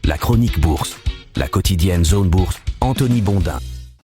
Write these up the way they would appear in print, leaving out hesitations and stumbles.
La chronique bourse, la quotidienne Zone Bourse, Anthony Bondin.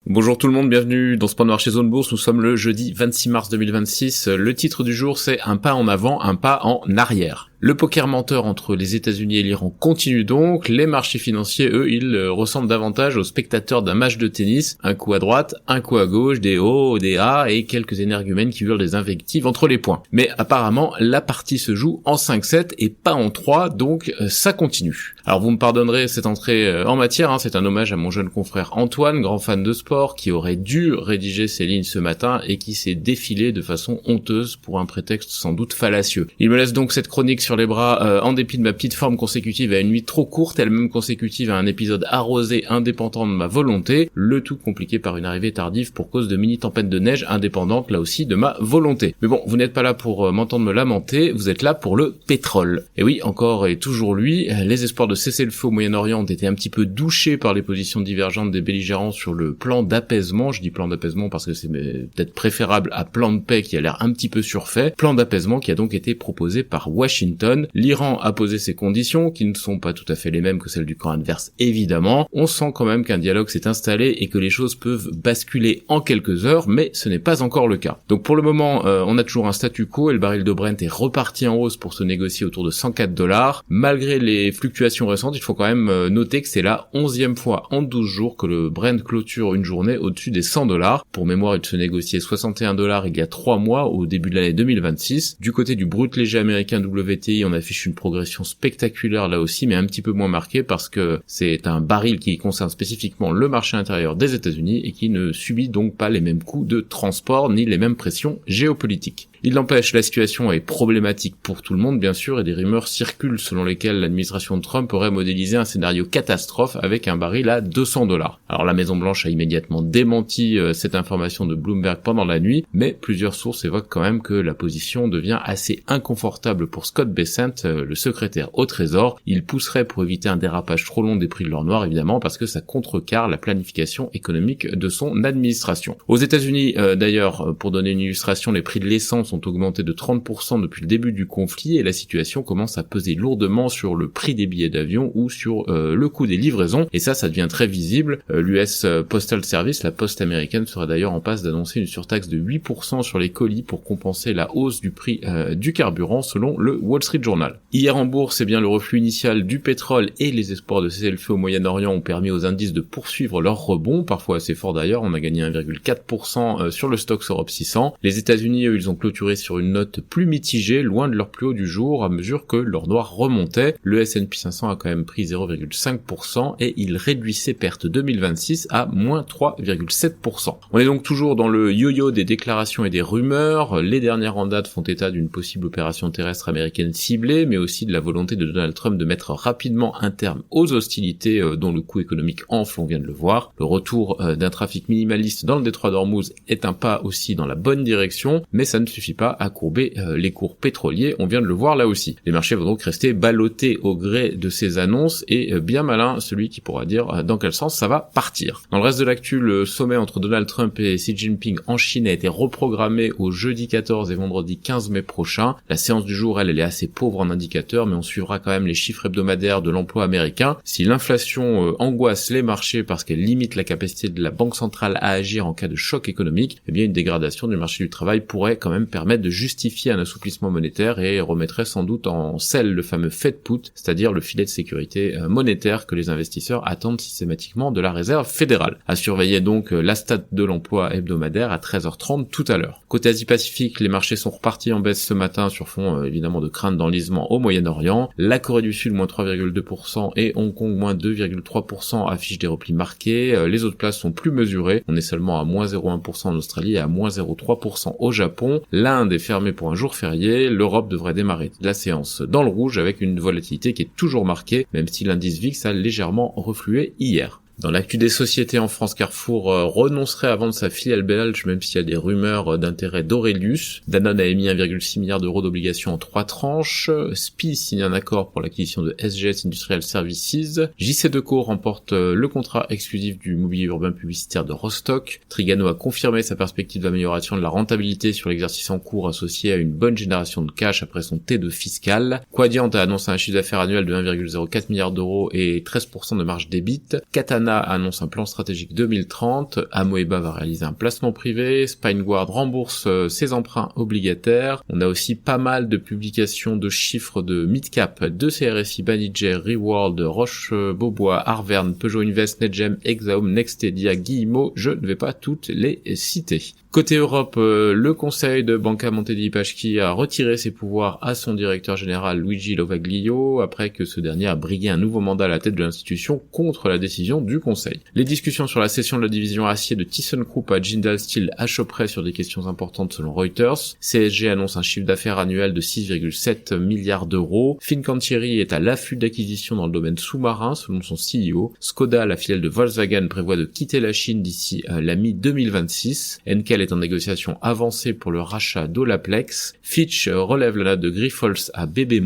Bonjour tout le monde, bienvenue dans Sport Marché Zone Bourse. Nous sommes le jeudi 26 mars 2026. Le titre du jour, c'est un pas en avant, un pas en arrière. Le poker menteur entre les États-Unis et l'Iran continue donc. Les marchés financiers, eux, ils ressemblent davantage aux spectateurs d'un match de tennis. Un coup à droite, un coup à gauche, des hauts, des A et quelques énergumènes qui hurlent des invectives entre les points. Mais apparemment, la partie se joue en 5-7 et pas en 3, donc ça continue. Alors vous me pardonnerez cette entrée en matière, c'est un hommage à mon jeune confrère Antoine, grand fan de sport, qui aurait dû rédiger ses lignes ce matin et qui s'est défilé de façon honteuse pour un prétexte sans doute fallacieux. Il me laisse donc cette chronique sur les bras en dépit de ma petite forme consécutive à une nuit trop courte, elle-même consécutive à un épisode arrosé indépendant de ma volonté, le tout compliqué par une arrivée tardive pour cause de mini tempête de neige indépendante là aussi de ma volonté. Mais bon, vous n'êtes pas là pour m'entendre me lamenter, vous êtes là pour le pétrole. Et oui, encore et toujours lui, les espoirs de cesser le feu au Moyen-Orient ont été un petit peu douchés par les positions divergentes des belligérants sur le plan d'apaisement. Je dis plan d'apaisement parce que c'est peut-être préférable à plan de paix qui a l'air un petit peu surfait. Plan d'apaisement qui a donc été proposé par Washington. L'Iran a posé ses conditions, qui ne sont pas tout à fait les mêmes que celles du camp adverse évidemment. On sent quand même qu'un dialogue s'est installé et que les choses peuvent basculer en quelques heures, mais ce n'est pas encore le cas. Donc pour le moment, on a toujours un statu quo et le baril de Brent est reparti en hausse pour se négocier autour de $104. Malgré les fluctuations récentes, il faut quand même noter que c'est la 11e fois en 12 jours que le Brent clôture une journée au-dessus des $100. Pour mémoire, il se négociait $61 il y a 3 mois au début de l'année 2026. Du côté du brut léger américain WTI, on affiche une progression spectaculaire là aussi, mais un petit peu moins marquée parce que c'est un baril qui concerne spécifiquement le marché intérieur des États-Unis et qui ne subit donc pas les mêmes coûts de transport ni les mêmes pressions géopolitiques. Il n'empêche, la situation est problématique pour tout le monde bien sûr et des rumeurs circulent selon lesquelles l'administration de Trump aurait modélisé un scénario catastrophe avec un baril à $200. Alors la Maison Blanche a immédiatement démenti cette information de Bloomberg pendant la nuit, mais plusieurs sources évoquent quand même que la position devient assez inconfortable pour Scott Bessent, le secrétaire au Trésor. Il pousserait pour éviter un dérapage trop long des prix de l'or noir évidemment parce que ça contrecarre la planification économique de son administration. Aux États-Unis d'ailleurs, pour donner une illustration, les prix de l'essence ont augmenté de 30% depuis le début du conflit et la situation commence à peser lourdement sur le prix des billets d'avion ou sur le coût des livraisons et ça devient très visible. L'US Postal Service, la poste américaine, serait d'ailleurs en passe d'annoncer une surtaxe de 8% sur les colis pour compenser la hausse du prix du carburant selon le Wall Street Journal. Hier en bourse, bien le reflux initial du pétrole et les espoirs de cesser le feu au Moyen-Orient ont permis aux indices de poursuivre leur rebond, parfois assez fort d'ailleurs. On a gagné 1,4% sur le Stoxx Europe 600. Les États-Unis, eux, ils ont clôturé sur une note plus mitigée, loin de leur plus haut du jour, à mesure que l'or noir remontait. Le S&P 500 a quand même pris 0,5% et il réduit ses pertes 2026 à moins 3,7%. On est donc toujours dans le yo-yo des déclarations et des rumeurs. Les dernières en date font état d'une possible opération terrestre américaine ciblée, mais aussi de la volonté de Donald Trump de mettre rapidement un terme aux hostilités dont le coût économique enfle, on vient de le voir. Le retour d'un trafic minimaliste dans le détroit d'Ormuz est un pas aussi dans la bonne direction, mais ça ne suffit pas à courber les cours pétroliers, on vient de le voir là aussi. Les marchés vont donc rester ballottés au gré de ces annonces et bien malin celui qui pourra dire dans quel sens ça va partir. Dans le reste de l'actu, le sommet entre Donald Trump et Xi Jinping en Chine a été reprogrammé au jeudi 14 et vendredi 15 mai prochain. La séance du jour, elle est assez pauvre en indicateurs, mais on suivra quand même les chiffres hebdomadaires de l'emploi américain. Si l'inflation angoisse les marchés parce qu'elle limite la capacité de la banque centrale à agir en cas de choc économique, eh bien une dégradation du marché du travail pourrait quand même permettre de justifier un assouplissement monétaire et remettrait sans doute en selle le fameux Fed Put, c'est-à-dire le filet de sécurité monétaire que les investisseurs attendent systématiquement de la Réserve fédérale. À surveiller donc la stat de l'emploi hebdomadaire à 13h30 tout à l'heure. Côté Asie-Pacifique, les marchés sont repartis en baisse ce matin sur fond évidemment de crainte d'enlisement au Moyen-Orient. La Corée du Sud moins 3,2% et Hong Kong moins 2,3% affichent des replis marqués. Les autres places sont plus mesurées. On est seulement à moins 0,1% en Australie et à moins 0,3% au Japon. L'Inde est fermée pour un jour férié. L'Europe devrait démarrer la séance dans le rouge avec une volatilité qui est toujours marquée, même si l'indice VIX a légèrement reflué hier. Dans l'actu des sociétés en France, Carrefour renoncerait à vendre sa filiale belge, même s'il y a des rumeurs d'intérêt d'Aurelius. Danone a émis 1,6 milliard d'euros d'obligations en 3 tranches. SPIE signe un accord pour l'acquisition de SGS Industrial Services. JC2Co remporte le contrat exclusif du mobilier urbain publicitaire de Rostock. Trigano a confirmé sa perspective d'amélioration de la rentabilité sur l'exercice en cours associé à une bonne génération de cash après son T2 fiscal. Quadient a annoncé un chiffre d'affaires annuel de 1,04 milliard d'euros et 13% de marge d'EBIT. Katana annonce un plan stratégique 2030, Amoeba va réaliser un placement privé, Spineguard rembourse ses emprunts obligataires. On a aussi pas mal de publications de chiffres de mid-cap, de CRSI, Banijay, Reworld, Roche-Beaubois, Arverne, Peugeot Invest, Netgem, Exaum, Nextedia, Guillemot, je ne vais pas toutes les citer. Côté Europe, le conseil de Banca Monte dei Paschi a retiré ses pouvoirs à son directeur général Luigi Lovaglio après que ce dernier a brigué un nouveau mandat à la tête de l'institution contre la décision du conseil. Les discussions sur la cession de la division acier de ThyssenKrupp à Jindal Steel achopperaient sur des questions importantes selon Reuters. CSG annonce un chiffre d'affaires annuel de 6,7 milliards d'euros. Fincantieri est à l'affût d'acquisitions dans le domaine sous-marin selon son CEO. Skoda, la filiale de Volkswagen, prévoit de quitter la Chine d'ici la mi-2026. Henkel est en négociation avancée pour le rachat d'Olaplex. Fitch relève la note de Grifols à BB-.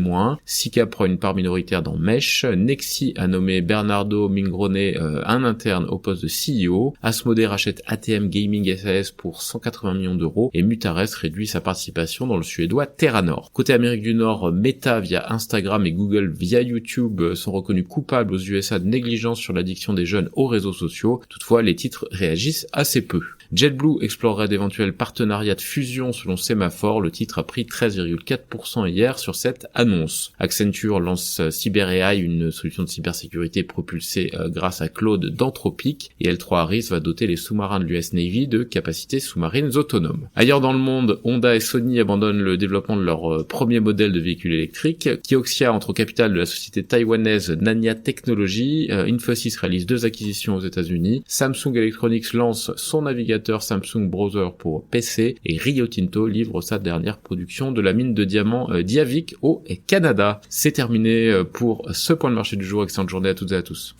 Sika prend une part minoritaire dans Mesh. Nexi a nommé Bernardo Mingrone un interne au poste de CEO. Asmodee rachète ATM Gaming SAS pour 180 millions d'euros et Mutares réduit sa participation dans le suédois Terranor. Côté Amérique du Nord, Meta via Instagram et Google via YouTube sont reconnus coupables aux USA de négligence sur l'addiction des jeunes aux réseaux sociaux. Toutefois, les titres réagissent assez peu. JetBlue explorerait d'éventuels partenariats de fusion selon Semaphore. Le titre a pris 13,4% hier sur cette annonce. Accenture lance CyberAI, une solution de cybersécurité propulsée grâce à Claude d'Anthropic, et L3 Harris va doter les sous-marins de l'US Navy de capacités sous-marines autonomes. Ailleurs dans le monde, Honda et Sony abandonnent le développement de leur premier modèle de véhicule électrique. Kioxia entre au capital de la société taïwanaise Nanya Technology. Infosys réalise 2 acquisitions aux États-Unis. Samsung Electronics lance son navigateur Samsung Browser pour PC et Rio Tinto livre sa dernière production de la mine de diamants Diavik au Canada. C'est terminé pour ce point de marché du jour. Excellente journée à toutes et à tous.